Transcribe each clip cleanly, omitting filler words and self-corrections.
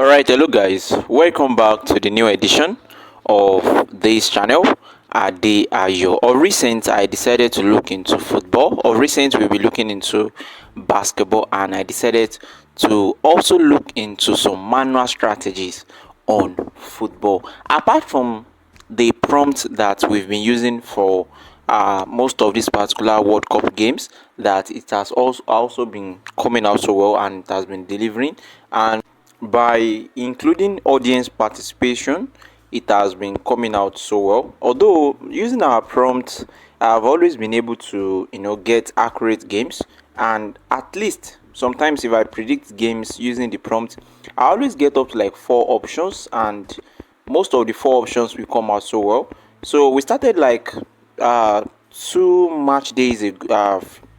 Alright, hello guys, welcome back to the new edition of this channel. They are your of recent I decided to look into football. Of recent we'll be looking into basketball, and I decided to also look into some manual strategies on football. Apart from the prompt that we've been using for most of these particular World Cup games, that it has also been coming out so well and it has been delivering. And by including audience participation, it has been coming out so well. Although using our prompts, I've always been able to get accurate games, and at least sometimes if I predict games using the prompt, I always get up to like four options, and most of the four options will come out so well. So we started like two match days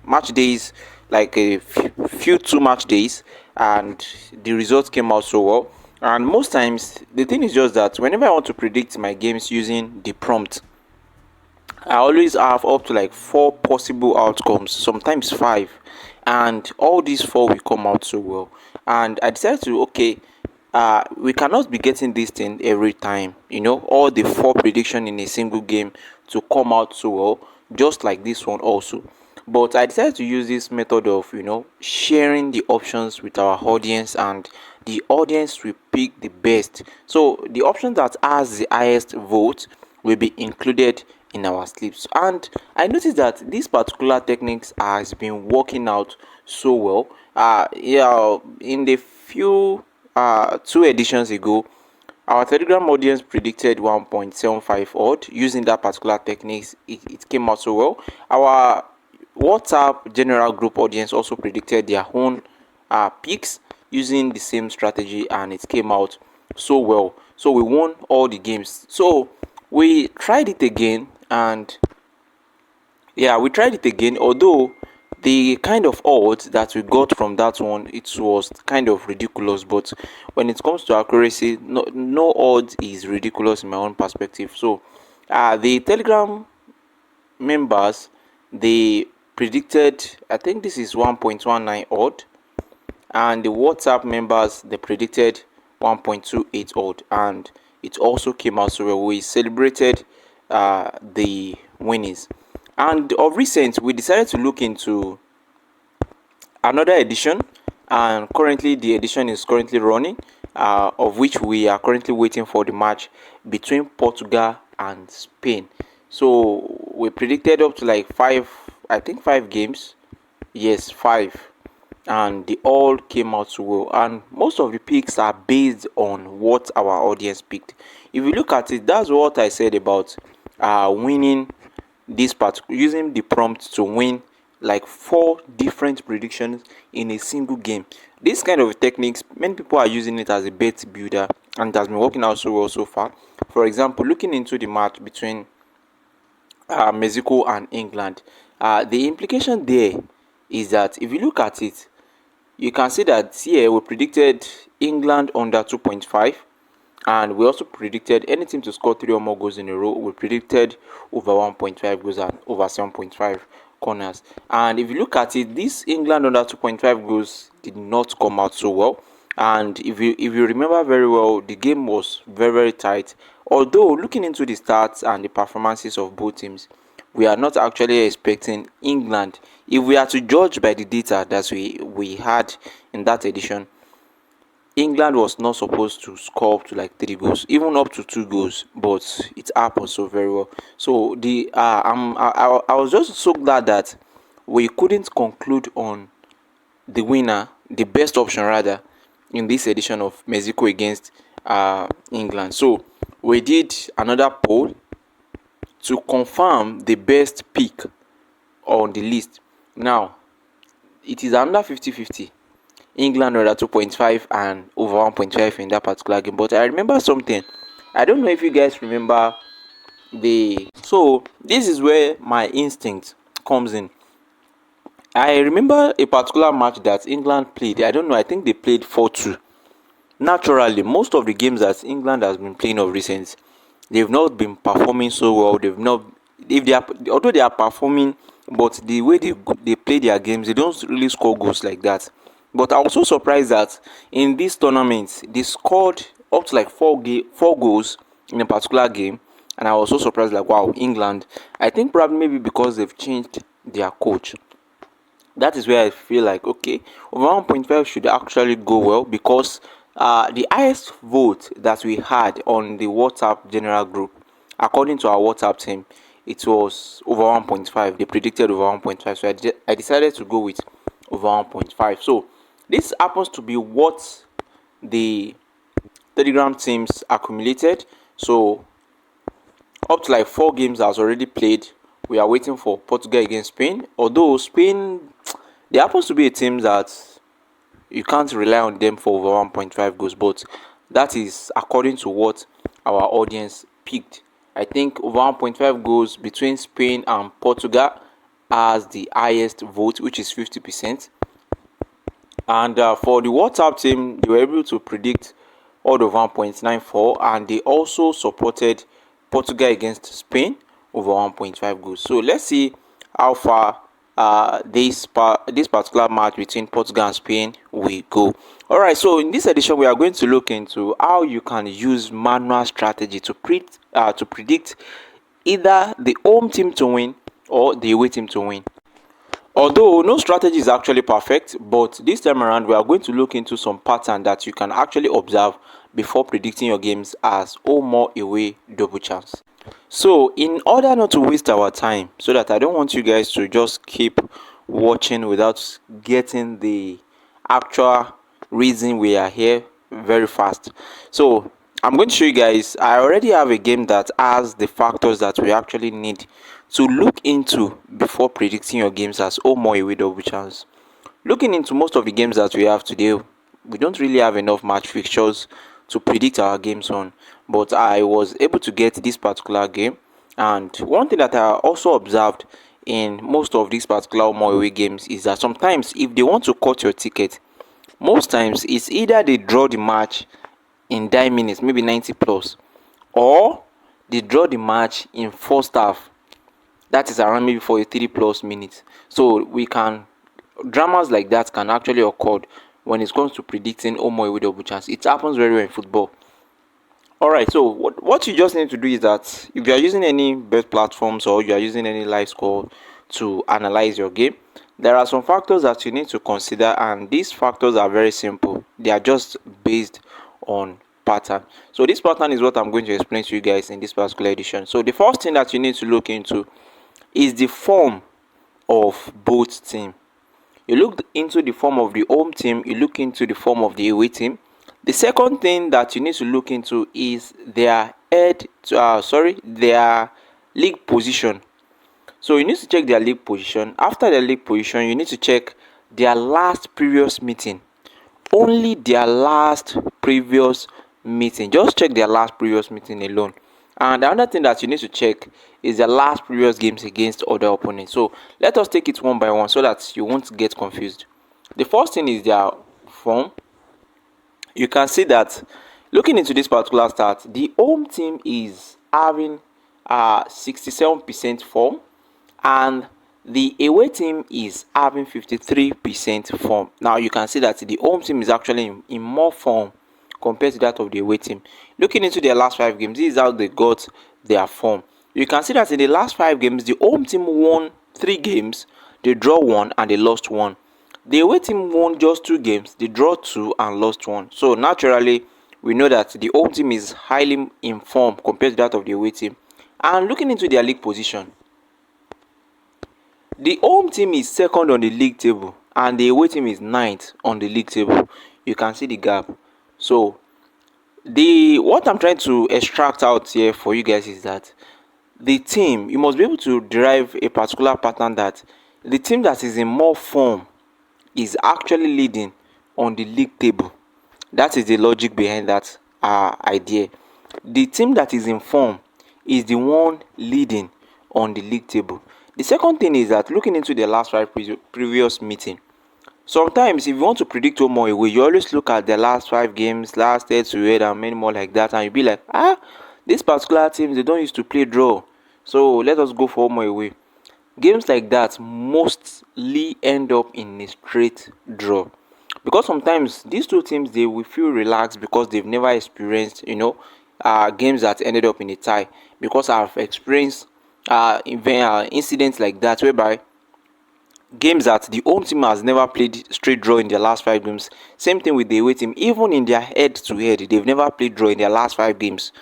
match days, like a few two match days, and the results came out so well. And most times the thing is just that whenever I want to predict my games using the prompt, I always have up to like four possible outcomes, sometimes five, and all these four will come out so well. And I decided to, okay, we cannot be getting this thing every time, all the four prediction in a single game to come out so well, just like this one also. But I decided to use this method of sharing the options with our audience, and the audience will pick the best. So the option that has the highest vote will be included in our slips. And I noticed that this particular techniques has been working out so well. Yeah, in the few two editions ago, our Telegram audience predicted 1.75 odd using that particular techniques. It came out so well. Our WhatsApp general group audience also predicted their own picks using the same strategy, and it came out so well. So we won all the games. So we tried it again, and yeah, we tried it again. Although the kind of odds that we got from that one, it was kind of ridiculous. But when it comes to accuracy, no odds is ridiculous in my own perspective. So the Telegram members, they predicted, I think this is 1.19 odd, and the WhatsApp members, they predicted 1.28 odd, and it also came out so well. We celebrated the winnings. And of recent, we decided to look into another edition, and currently the edition is currently running, of which we are currently waiting for the match between Portugal and Spain. So we predicted up to like five, I think five games. Yes, five, and they all came out so well. And most of the picks are based on what our audience picked. If you look at it, that's what I said about winning this part, using the prompt to win like four different predictions in a single game. This kind of techniques, many people are using it as a bet builder, and it has been working out so well so far. For example, looking into the match between Mexico and England, the implication there is that if you look at it, you can see that here we predicted England under 2.5, and we also predicted any team to score three or more goals in a row. We predicted over 1.5 goals and over 7.5 corners. And if you look at it, this England under 2.5 goals did not come out so well. And if you remember very well, the game was very tight. Although looking into the stats and the performances of both teams, we are not actually expecting England. If we are to judge by the data that we had in that edition, England was not supposed to score up to like three goals, even up to two goals, but it happened so very well. So I was just so glad that we couldn't conclude on the winner, the best option rather, in this edition of Mexico against England. So we did another poll to confirm the best pick on the list. Now it is under 50-50. England under 2.5 and over 1.5 in that particular game. But I remember something. I don't know if you guys remember so this is where my instinct comes in. I remember a particular match that England played. I don't know, I think they played 4-2. Naturally, most of the games that England has been playing of recent, they've not been performing so well. They've not, if they are, although they are performing, but the way they play their games, they don't really score goals like that. But I was so surprised that in this tournament they scored up to like four goals in a particular game, and I was so surprised, like, wow, England. I think probably maybe because they've changed their coach. That is where I feel like, okay, over 1.5 should actually go well, because the highest vote that we had on the WhatsApp general group, according to our WhatsApp team, it was over 1.5. They predicted over 1.5, so I decided to go with over 1.5. So this happens to be what the Telegram teams accumulated. So up to like four games has already played. We are waiting for Portugal against Spain. Although Spain, there happens to be a team that you can't rely on them for over 1.5 goals, but that is according to what our audience picked. I think over 1.5 goals between Spain and Portugal has the highest vote, which is 50%. And for the WhatsApp team, they were able to predict odd of 1.94, and they also supported Portugal against Spain over 1.5 goals. So let's see how far this particular match between Portugal and Spain will go. All right, so in this edition, we are going to look into how you can use manual strategy to predict either the home team to win or the away team to win. Although no strategy is actually perfect, but this time around we are going to look into some pattern that you can actually observe before predicting your games as home or away double chance. So in order not to waste our time, so that I don't want you guys to just keep watching without getting the actual reason we are here very fast. So I'm going to show you guys. I already have a game that has the factors that we actually need to look into before predicting your games as home or away double chance. Looking into most of the games that we have today, we don't really have enough match fixtures to predict our games on, but I was able to get this particular game. And one thing that I also observed in most of these particular home or away games is that sometimes if they want to cut your ticket, most times it's either they draw the match in 9 minutes, maybe 90 plus, or they draw the match in first half, that is around maybe 43 plus minutes. So we can, dramas like that can actually occur when it comes to predicting home or away double chance. It happens very well in football. All right, so what you just need to do is that if you are using any bet platforms or you are using any live score to analyze your game, there are some factors that you need to consider, and these factors are very simple. They are just based on pattern. So this pattern is what I'm going to explain to you guys in this particular edition. So the first thing that you need to look into is the form of both team. You look into the form of the home team, you look into the form of the away team. The second thing that you need to look into is their their league position. So you need to check their league position. After their league position, you need to check their last previous meeting. Only their last previous meeting. Just check their last previous meeting alone. And another thing that you need to check is their last previous games against other opponents. So let us take it one by one so that you won't get confused. The first thing is their form. You can see that looking into this particular start, the home team is having 67% form, and the away team is having 53% form. Now you can see that the home team is actually in more form compared to that of the away team. Looking into their last 5 games, this is how they got their form. You can see that in the last 5 games, the home team won 3 games, they draw 1, and they lost 1. The away team won just 2 games, they draw 2 and lost 1. So naturally, we know that the home team is highly informed compared to that of the away team. And looking into their league position, the home team is second on the league table and the away team is ninth on the league table. You can see the gap. So what I'm trying to extract out here for you guys is that the team, you must be able to derive a particular pattern that the team that is in more form is actually leading on the league table. That is the logic behind that idea. The team that is in form is the one leading on the league table. The second thing is that looking into the last 5 previous meeting, sometimes if you want to predict home or away, you always look at the last 5 games, last 8 to 8 and many more like that, and you'll be like, this particular team, they don't used to play draw, so let us go for home or away. Games like that mostly end up in a straight draw. because sometimes these two teams they will feel relaxed because they've never experienced games that ended up in a tie, because I've experienced incidents like that whereby games that the home team has never played straight draw in their last 5 games. Same thing with the away team. Even in their head to head, they've never played draw in their last 5 games.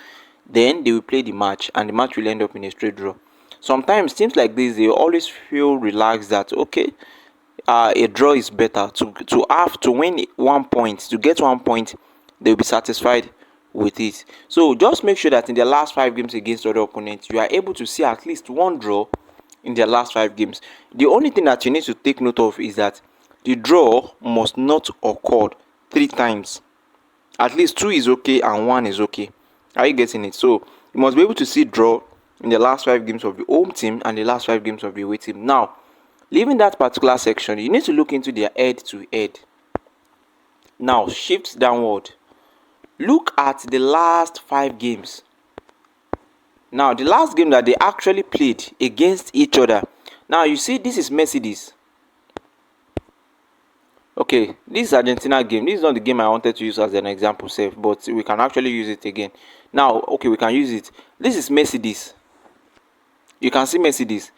Then they will play the match, and the match will end up in a straight draw. Sometimes teams like this they always feel relaxed that okay, a draw is better. To have to win 1 point, to get 1 point, they'll be satisfied with it. So just make sure that in their last 5 games against other opponents, you are able to see at least one draw in their last 5 games. The only thing that you need to take note of is that the draw must not occur 3 times. At least 2 is okay and 1 is okay. Are you getting it? So you must be able to see draw in the last 5 games of the home team and the last 5 games of the away team. Now, leaving that particular section, you need to look into their head to head. Now shift downward. Look at the last 5 games. Now the last game that they actually played against each other. Now you see this is Mercedes. Okay, this is Argentina game. This is not the game I wanted to use as an example safe, but we can actually use it again. Now, okay, we can use it. This is Mercedes. You can see Mercedes.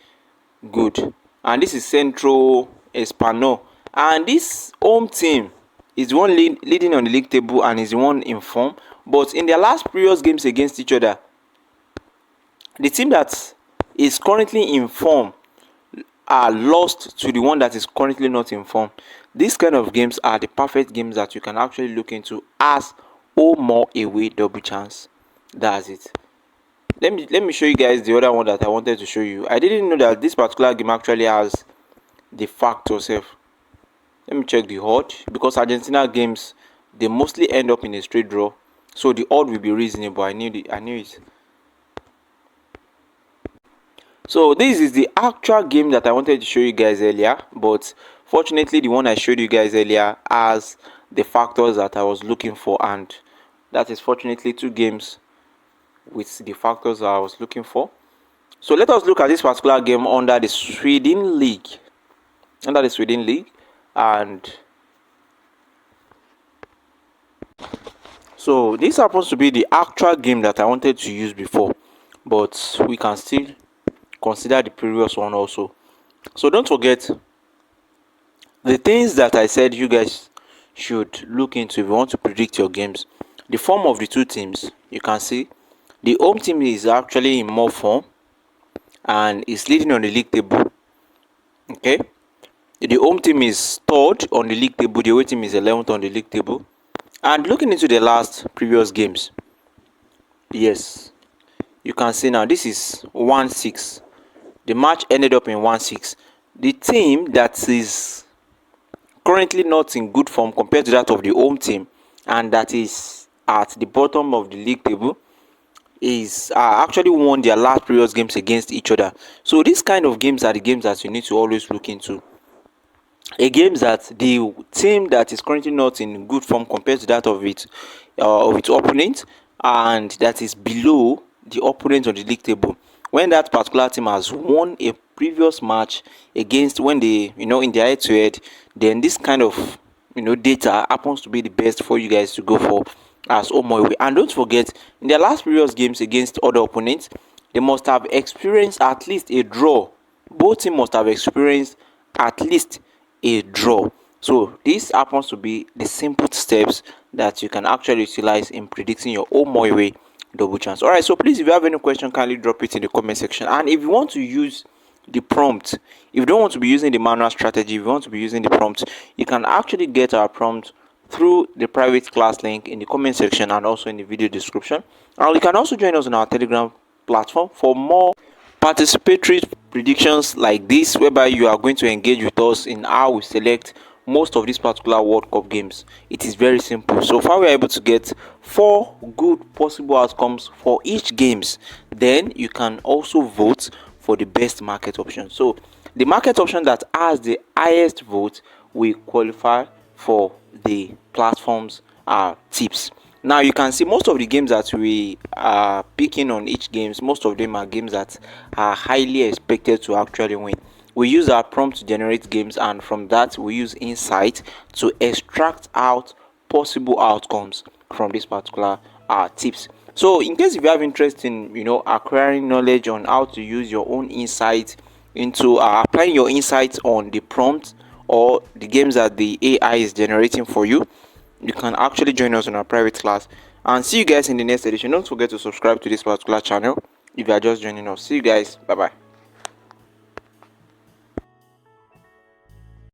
Good. And this is Centro Espano. And this home team is the one leading on the league table and is the one in form. But in their last previous games against each other, the team that is currently in form are lost to the one that is currently not in form. These kind of games are the perfect games that you can actually look into as home or away double chance. That's it. Let me show you guys the other one that I wanted to show you. I didn't know that this particular game actually has the factor self. Let me check the odd, because Argentina games they mostly end up in a straight draw, so the odd will be reasonable. I knew it. So this is the actual game that I wanted to show you guys earlier, but fortunately the one I showed you guys earlier has the factors that I was looking for, and that is fortunately 2 games with the factors that I was looking for. So let us look at this particular game under the Sweden League. And so this happens to be the actual game that I wanted to use before, but we can still consider the previous one also. So don't forget the things that I said you guys should look into if you want to predict your games. The form of the two teams, you can see the home team is actually in more form and is leading on the league table. Okay, the home team is third on the league table, the away team is 11th on the league table. And looking into the last previous games, yes, you can see now this is 1-6. The match ended up in 1-6. The team that is currently not in good form compared to that of the home team, and that is at the bottom of the league table, is actually won their last previous games against each other. So these kind of games are the games that you need to always look into. A games that the team that is currently not in good form compared to that of its opponent, and that is below the opponent on the league table, when that particular team has won a previous match against, when they in their head to head, then this kind of data happens to be the best for you guys to go for as home or away. And don't forget, in their last previous games against other opponents, they must have experienced at least a draw. Both teams must have experienced at least a draw. So this happens to be the simple steps that you can actually utilize in predicting your home or away double chance. All right, so please, if you have any question, kindly drop it in the comment section. And if you want to use the prompt, if you don't want to be using the manual strategy, if you want to be using the prompt, you can actually get our prompt through the private class link in the comment section and also in the video description. And you can also join us on our Telegram platform for more participatory predictions like this, whereby you are going to engage with us in how we select most of these particular World Cup games. It is very simple. So far we are able to get 4 good possible outcomes for each games. Then you can also vote for the best market option. So the market option that has the highest vote will qualify for the platform's tips. Now you can see most of the games that we are picking on each games, most of them are games that are highly expected to actually win. We use our prompt to generate games, and from that we use insight to extract out possible outcomes from this particular tips. So in case if you have interest in acquiring knowledge on how to use your own insight into applying your insights on the prompt or the games that the AI is generating for you, you can actually join us on our private class. And see you guys in the next edition. Don't forget to subscribe to this particular channel if you are just joining us. See you guys. Bye bye.